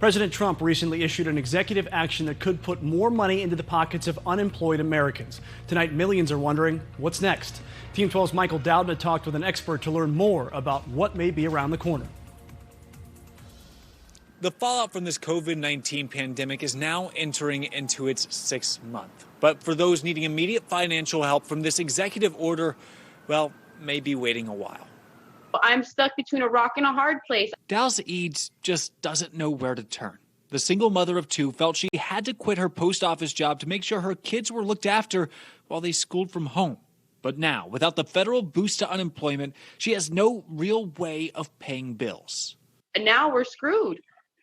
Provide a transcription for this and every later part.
President Trump recently issued an executive action that could put more money into the pockets of unemployed Americans. Tonight, millions are wondering, what's next? Team 12's Michael Doudna talked with an expert to learn more about what may be around the corner. The fallout from this COVID-19 pandemic is now entering into its 6th month. But for those needing immediate financial help from this executive order, well, may be waiting a while. I'm stuck between a rock and a hard place. Dallas Eads just doesn't know where to turn. The single mother of 2 felt she had to quit her post office job to make sure her kids were looked after while they schooled from home. But now, without the federal boost to unemployment, she has no real way of paying bills. And now we're screwed.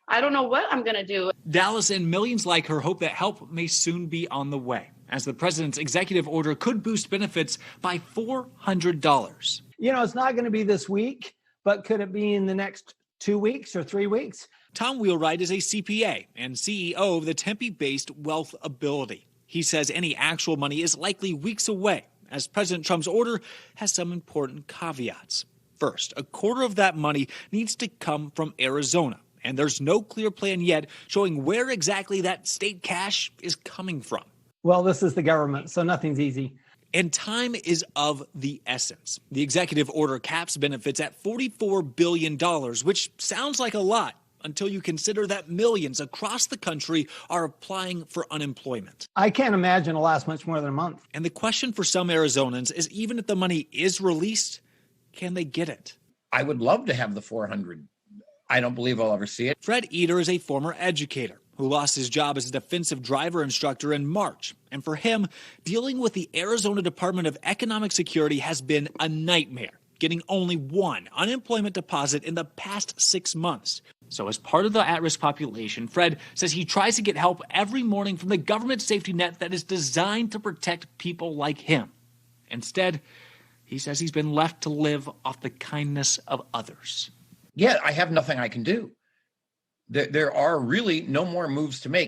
I don't know what I'm going to do. Dallas and millions like her hope that help may soon be on the way, as the president's executive order could boost benefits by $400. You know, it's not going to be this week, but could it be in the next 2 weeks or 3 weeks? Tom Wheelwright is a CPA and CEO of the Tempe-based Wealth Ability. He says any actual money is likely weeks away, as President Trump's order has some important caveats. First, a quarter of that money needs to come from Arizona, and there's no clear plan yet showing where exactly that state cash is coming from. Well, this is the government, so nothing's easy. And time is of the essence. The executive order caps benefits at $44 billion, which sounds like a lot until you consider that millions across the country are applying for unemployment. I can't imagine it'll last much more than a month. And the question for some Arizonans is, even if the money is released, can they get it? I would love to have the 400. I don't believe I'll ever see it. Fred Eder is a former educator who lost his job as a defensive driver instructor in March. And for him, dealing with the Arizona Department of Economic Security has been a nightmare, getting only one unemployment deposit in the past 6 months. So as part of the at-risk population, Fred says he tries to get help every morning from the government safety net that is designed to protect people like him. Instead, he says he's been left to live off the kindness of others. Yeah, I have nothing I can do. There are really no more moves to make.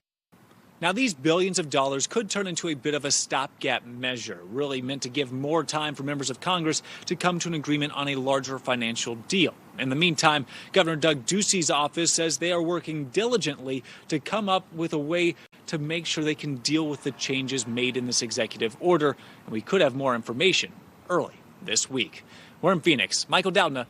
Now, these billions of dollars could turn into a bit of a stopgap measure, really meant to give more time for members of Congress to come to an agreement on a larger financial deal. In the meantime, Governor Doug Ducey's office says they are working diligently to come up with a way to make sure they can deal with the changes made in this executive order. And we could have more information early this week. We're in Phoenix. Michael Doudna,